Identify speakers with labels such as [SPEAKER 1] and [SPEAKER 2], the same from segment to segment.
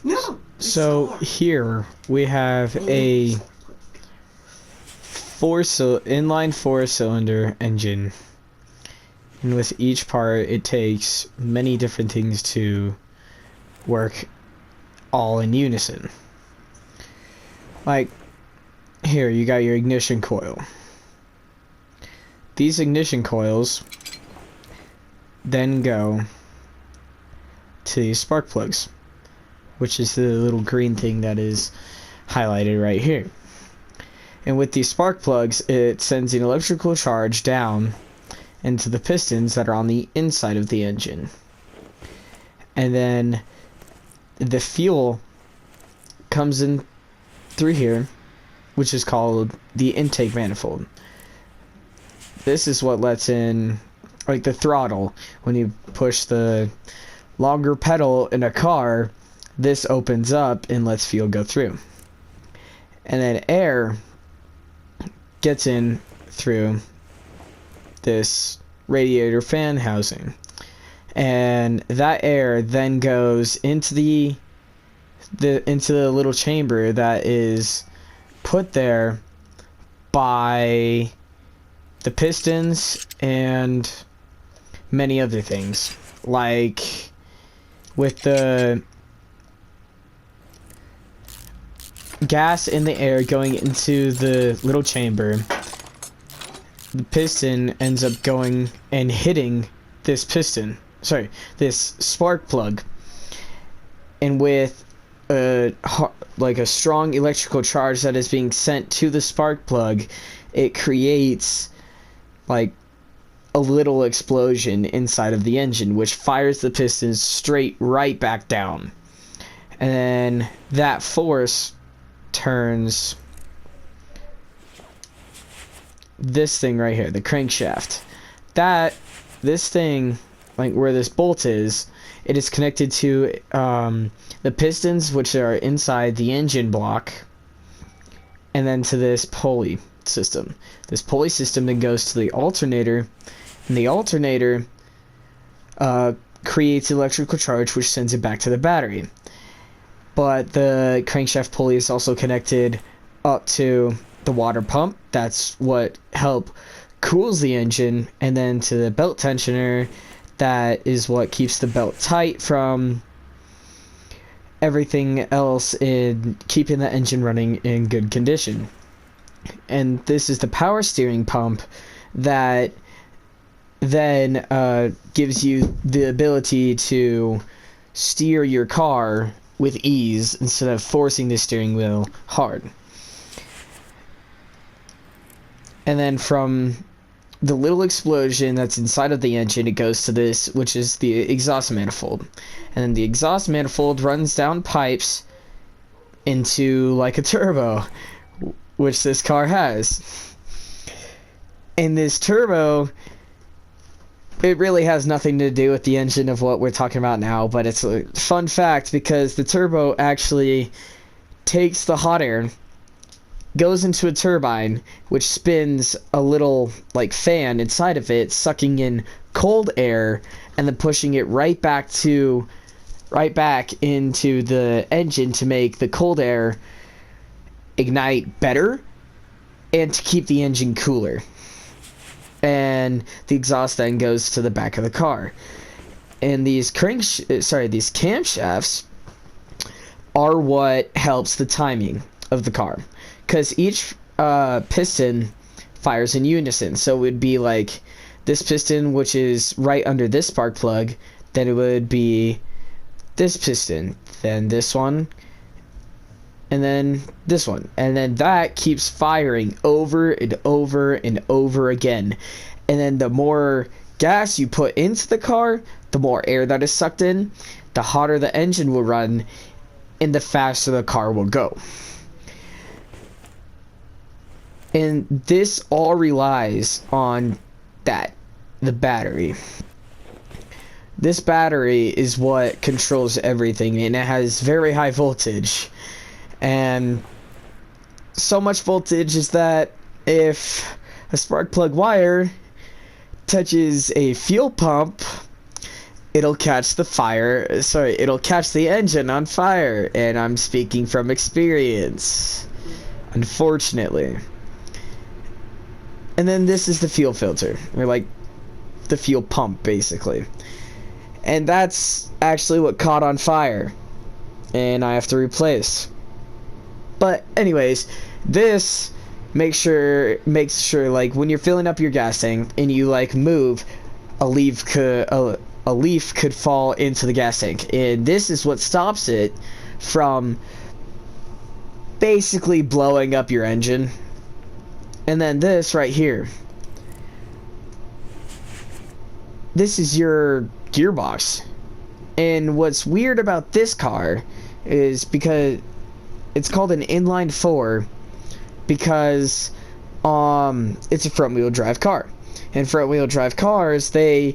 [SPEAKER 1] No.
[SPEAKER 2] So here we have a inline four-cylinder engine, and with each part it takes many different things to work all in unison. Like here you got your ignition coil. These ignition coils then go to these spark plugs, which is the little green thing that is highlighted right here. And with these spark plugs, it sends an electrical charge down into the pistons that are on the inside of the engine. And then the fuel comes in through here, which is called the intake manifold. This is what lets in, like, the throttle. When you push the longer pedal in a car, this opens up and lets fuel go through. And then air gets in through this radiator fan housing. And that air then goes into the little chamber that is put there by the pistons and many other things. Like with the gas in the air going into the little chamber, the piston ends up going and hitting this this spark plug, and with a strong electrical charge that is being sent to the spark plug, it creates like a little explosion inside of the engine, which fires the pistons straight right back down. And then that force turns this thing right here, the crankshaft. This thing, like where this bolt is, it is connected to the pistons, which are inside the engine block, and then to this pulley system. This pulley system then goes to the alternator, and the alternator creates electrical charge, which sends it back to the battery. But the crankshaft pulley is also connected up to the water pump. That's what cools the engine, and then to the belt tensioner. That is what keeps the belt tight from everything else in keeping the engine running in good condition. And this is the power steering pump that then gives you the ability to steer your car with ease instead of forcing the steering wheel hard. And then from the little explosion that's inside of the engine, it goes to this, which is the exhaust manifold. And then the exhaust manifold runs down pipes into like a turbo, which this car has. And this turbo, it really has nothing to do with the engine of what we're talking about now, but it's a fun fact because the turbo actually takes the hot air, goes into a turbine, which spins a little like fan inside of it, sucking in cold air and then pushing it right back into the engine to make the cold air ignite better and to keep the engine cooler. And the exhaust then goes to the back of the car. And these camshafts are what helps the timing of the car, because each piston fires in unison. So it would be like this piston, which is right under this spark plug, then it would be this piston, then this one, and then this one, and then that keeps firing over and over and over again. And then the more gas you put into the car, the more air that is sucked in, the hotter the engine will run, and the faster the car will go. And this all relies on the battery. This battery is what controls everything, and it has very high voltage. And so much voltage is that if a spark plug wire touches a fuel pump, it'll catch the fire. Sorry, it'll catch the engine on fire, and I'm speaking from experience, unfortunately. And then this is the fuel filter, or like the fuel pump, basically. And that's actually what caught on fire, and I have to replace. But anyways, this makes sure like when you're filling up your gas tank and you like move, a leaf could fall into the gas tank, and this is what stops it from basically blowing up your engine. And then this right here, this is your gearbox. And what's weird about this car is because it's called an inline 4 because it's a front wheel drive car, and front wheel drive cars, they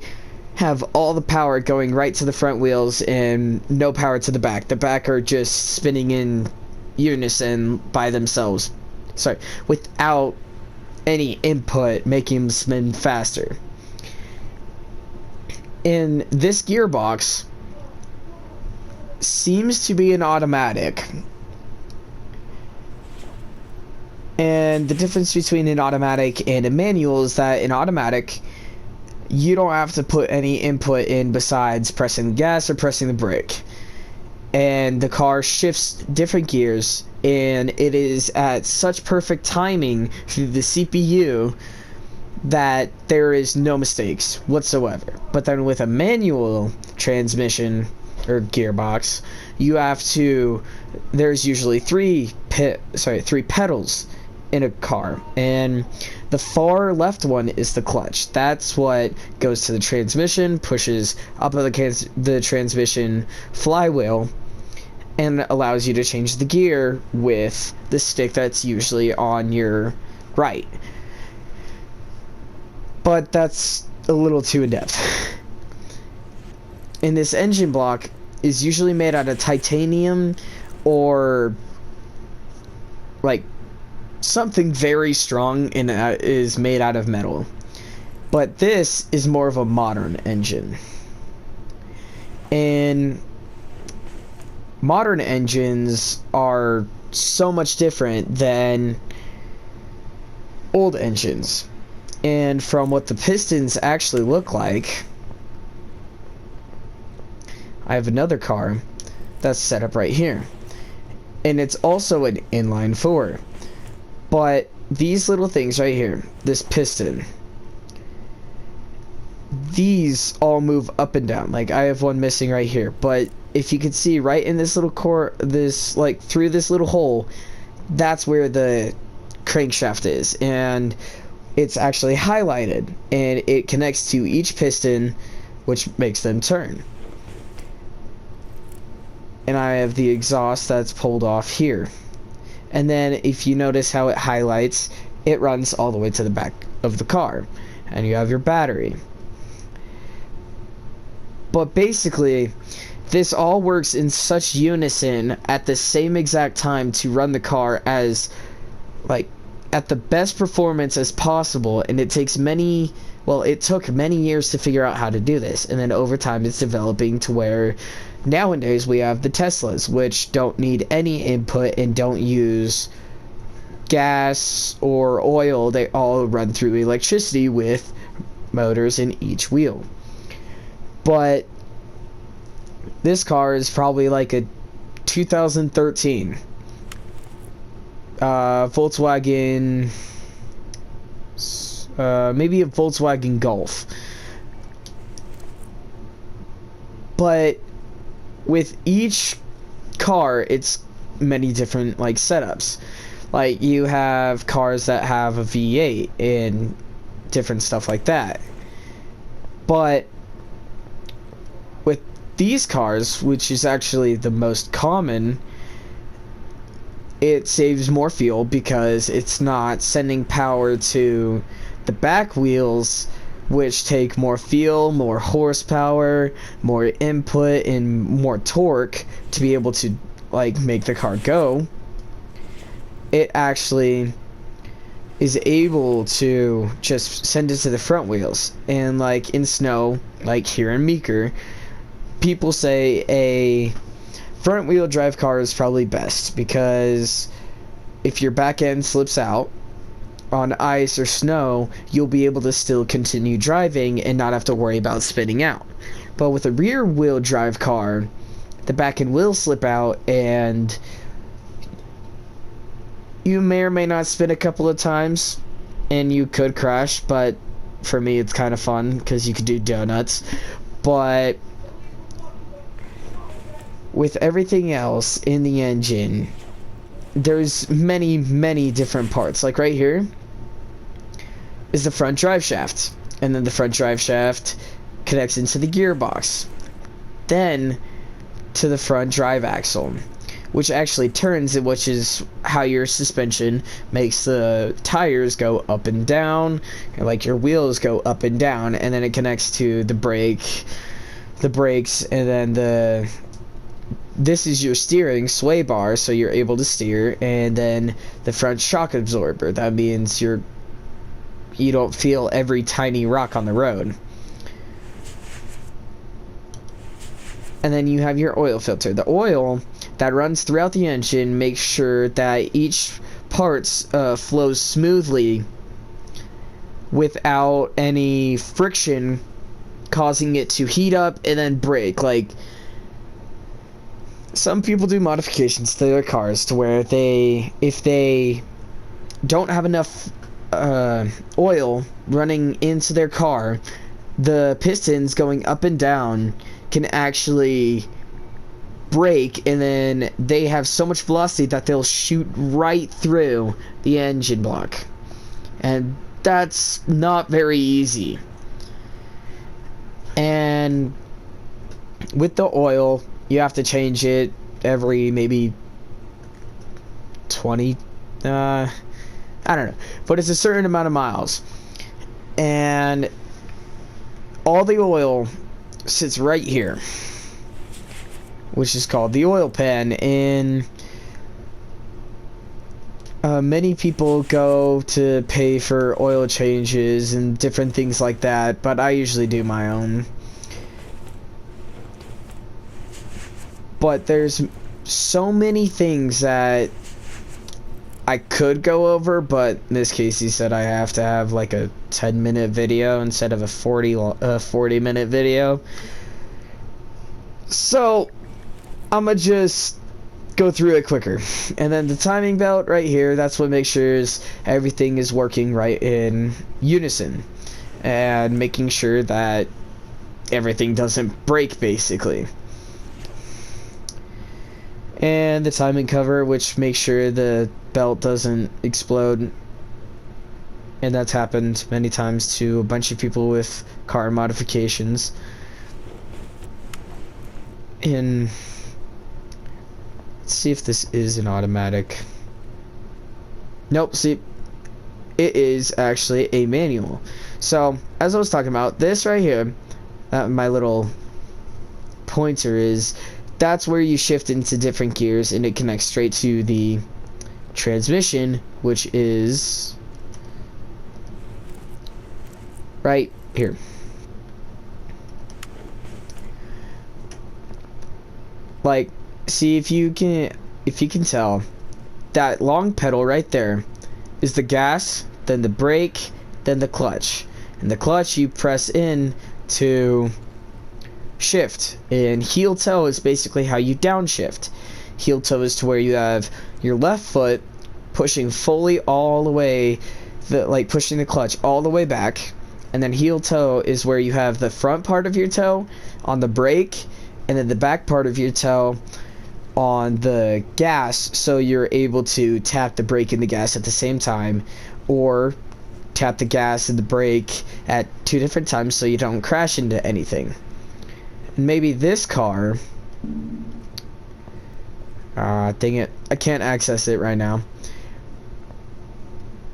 [SPEAKER 2] have all the power going right to the front wheels and no power to the back. The back are just spinning in unison by themselves, sorry, without any input making them spin faster. And this gearbox seems to be an automatic. And the difference between an automatic and a manual is that an automatic, you don't have to put any input in besides pressing the gas or pressing the brake. And the car shifts different gears, and it is at such perfect timing through the CPU that there is no mistakes whatsoever. But then with a manual transmission or gearbox, you have to, there's usually three pedals in a car, and the far left one is the clutch. That's what goes to the transmission, pushes up the transmission flywheel, and allows you to change the gear with the stick that's usually on your right. But that's a little too in-depth. And this engine block is usually made out of titanium or like something very strong, and is made out of metal. But this is more of a modern engine. And modern engines are so much different than old engines. And from what the pistons actually look like, I have another car that's set up right here, and it's also an inline 4. But these little things right here, this piston, these all move up and down. Like I have one missing right here, but if you can see right in this little core, this like through this little hole, that's where the crankshaft is, and it's actually highlighted, and it connects to each piston, which makes them turn. And I have the exhaust that's pulled off here. And then if you notice how it highlights, it runs all the way to the back of the car, and you have your battery. But basically, this all works in such unison at the same exact time to run the car as like at the best performance as possible. And it takes it took many years to figure out how to do this, and then over time it's developing to where nowadays we have the Teslas, which don't need any input and don't use gas or oil. They all run through electricity with motors in each wheel. But this car is probably like a 2013 Volkswagen, maybe a Volkswagen Golf. But with each car, it's many different like setups. Like you have cars that have a V8 and different stuff like that. But with these cars, which is actually the most common, it saves more fuel because it's not sending power to the back wheels, which take more fuel, more horsepower, more input, and more torque to be able to like make the car go. It actually is able to just send it to the front wheels. And like in snow, like here in Meeker, people say a front wheel drive car is probably best, because if your back end slips out on ice or snow, you'll be able to still continue driving and not have to worry about spinning out. But with a rear wheel drive car, the back end will slip out and you may or may not spin a couple of times and you could crash, but for me it's kind of fun because you could do donuts. But with everything else in the engine, there's many different parts. Like right here is the front drive shaft, and then the front drive shaft connects into the gearbox, then to the front drive axle, which actually turns, which is how your suspension makes the tires go up and down, and like your wheels go up and down, and then it connects to the brakes, and then this is your steering sway bar, so you're able to steer, and then the front shock absorber. That means you don't feel every tiny rock on the road. And then you have your oil filter. The oil that runs throughout the engine makes sure that each part flows smoothly without any friction causing it to heat up and then break. Like, some people do modifications to their cars to where if they don't have enough oil running into their car, the pistons going up and down can actually break, and then they have so much velocity that they'll shoot right through the engine block, and that's not very easy. And with the oil, you have to change it every maybe 20 I don't know, but it's a certain amount of miles, and all the oil sits right here, which is called the oil pan. And many people go to pay for oil changes and different things like that, but I usually do my own. But there's so many things that I could go over, but in this case he said I have to have like a 10-minute video instead of a 40-minute video. So I'm gonna just go through it quicker. And then the timing belt right here, that's what makes sure everything is working right in unison, and making sure that everything doesn't break, basically. And the timing cover, which makes sure the belt doesn't explode, and that's happened many times to a bunch of people with car modifications. And let's see if this is an automatic. Nope, see, it is actually a manual. So as I was talking about, this right here, my little pointer is, that's where you shift into different gears, and it connects straight to the transmission, which is right here. Like, see, if you can tell, that long pedal right there is the gas, then the brake, then the clutch. And the clutch you press in to shift, and heel toe is basically how you downshift. Heel toe is to where you have your left foot pushing fully all the way, like pushing the clutch all the way back, and then heel toe is where you have the front part of your toe on the brake, and then the back part of your toe on the gas, so you're able to tap the brake and the gas at the same time, or tap the gas and the brake at 2 different times so you don't crash into anything. Maybe this car, dang it, I can't access it right now,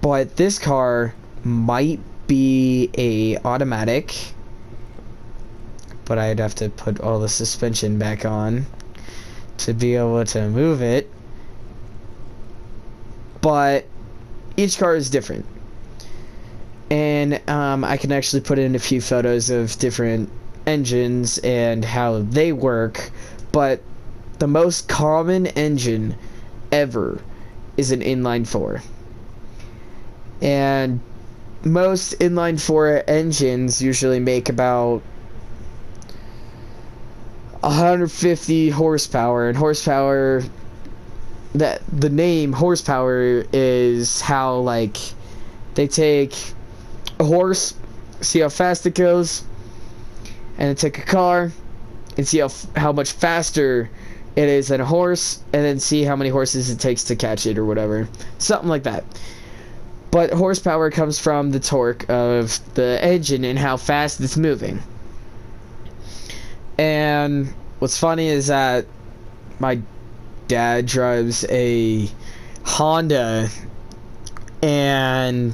[SPEAKER 2] but this car might be a automatic, but I'd have to put all the suspension back on to be able to move it. But each car is different, and I can actually put in a few photos of different engines and how they work, but the most common engine ever is an inline 4. And most inline 4 engines usually make about 150 horsepower, and horsepower, that the name horsepower is how, like, they take a horse, see how fast it goes, and then take a car and see how much faster it is than a horse, and then see how many horses it takes to catch it or whatever, something like that. But horsepower comes from the torque of the engine and how fast it's moving. And what's funny is that my dad drives a Honda, and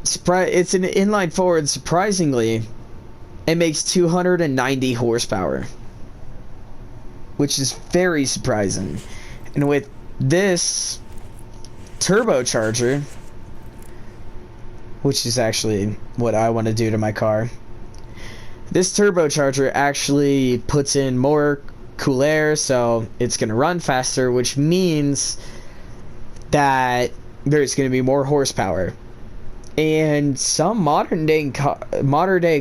[SPEAKER 2] it's an inline 4, and surprisingly it makes 290 horsepower, which is very surprising. And with this turbocharger, which is actually what I want to do to my car, this turbocharger actually puts in more cool air, so it's going to run faster, which means that there's going to be more horsepower. And some modern day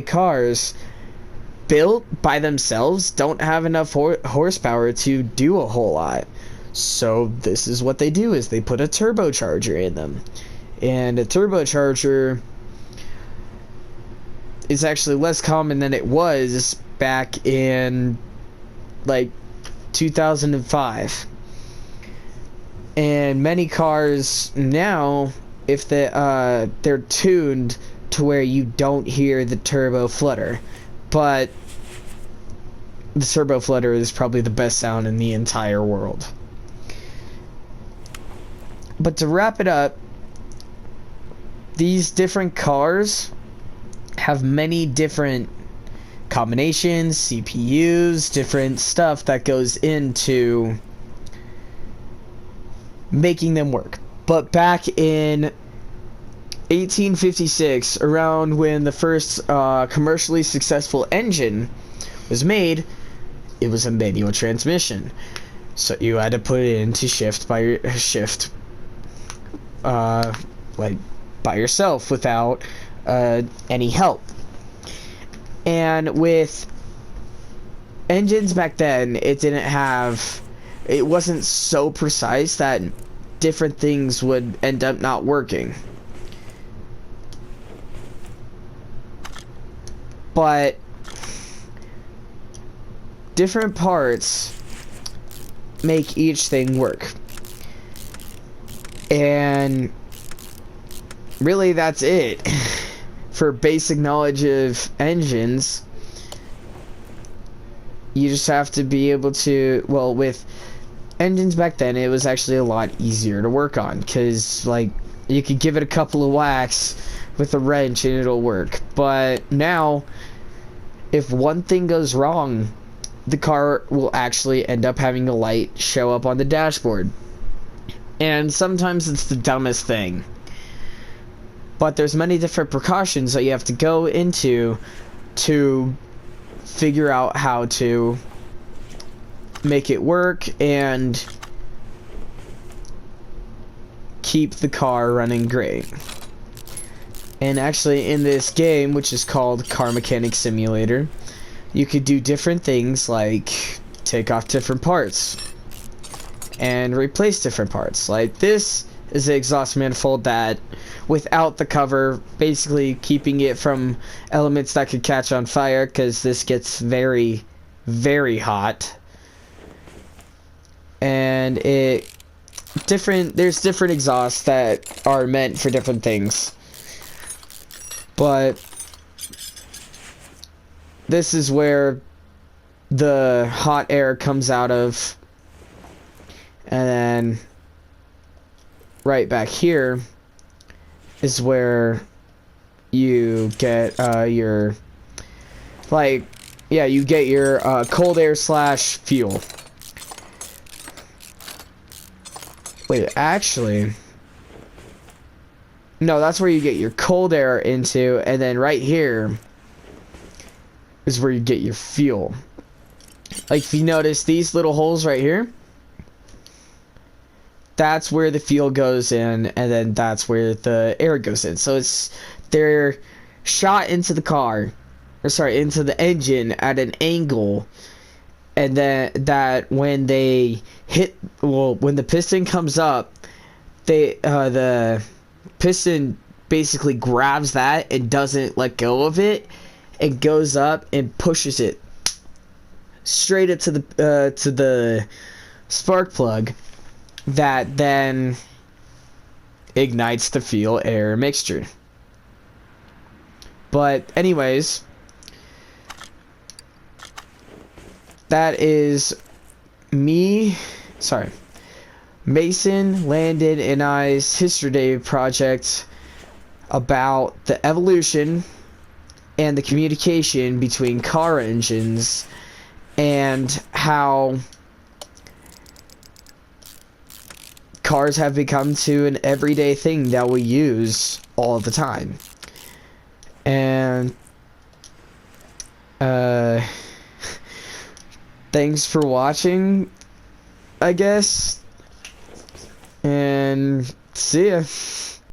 [SPEAKER 2] cars built by themselves don't have enough horsepower to do a whole lot. So this is what they do, is they put a turbocharger in them. And a turbocharger is actually less common than it was back in like 2005. And many cars now, if they're tuned to where you don't hear the turbo flutter, but the turbo flutter is probably the best sound in the entire world. But to wrap it up, these different cars have many different combinations, CPUs, different stuff that goes into making them work. But back in 1856, around when the first commercially successful engine was made, it was a manual transmission. So you had to put it into shift by yourself without any help. And with engines back then, it wasn't so precise that different things would end up not working. But different parts make each thing work. And really, that's it for basic knowledge of engines. You just have to be able to, well, with engines back then, it was actually a lot easier to work on, because like you could give it a couple of whacks with a wrench and it'll work. But now, if one thing goes wrong, the car will actually end up having a light show up on the dashboard. And sometimes it's the dumbest thing, but there's many different precautions that you have to go into to figure out how to make it work and keep the car running great. And actually, in this game, which is called Car Mechanic Simulator, you could do different things like take off different parts and replace different parts. Like this is the exhaust manifold that, without the cover, basically keeping it from elements that could catch on fire, because this gets very, very hot. And there's different exhausts that are meant for different things. But this is where the hot air comes out of. And then right back here is where you get your cold air slash fuel. Wait, actually, no, that's where you get your cold air into, and then right here is where you get your fuel. Like if you notice these little holes right here, that's where the fuel goes in, and then that's where the air goes in. So they're shot into the car, or sorry, into the engine at an angle, and then that when they hit, well, when the piston comes up, the piston basically grabs that and doesn't let go of it, and goes up and pushes it straight up to the spark plug, that then ignites the fuel air mixture. But anyways, that is Mason, Landon, and I's History Day project about the evolution and the communication between car engines, and how cars have become to an everyday thing that we use all the time. And thanks for watching, I guess, and see ya.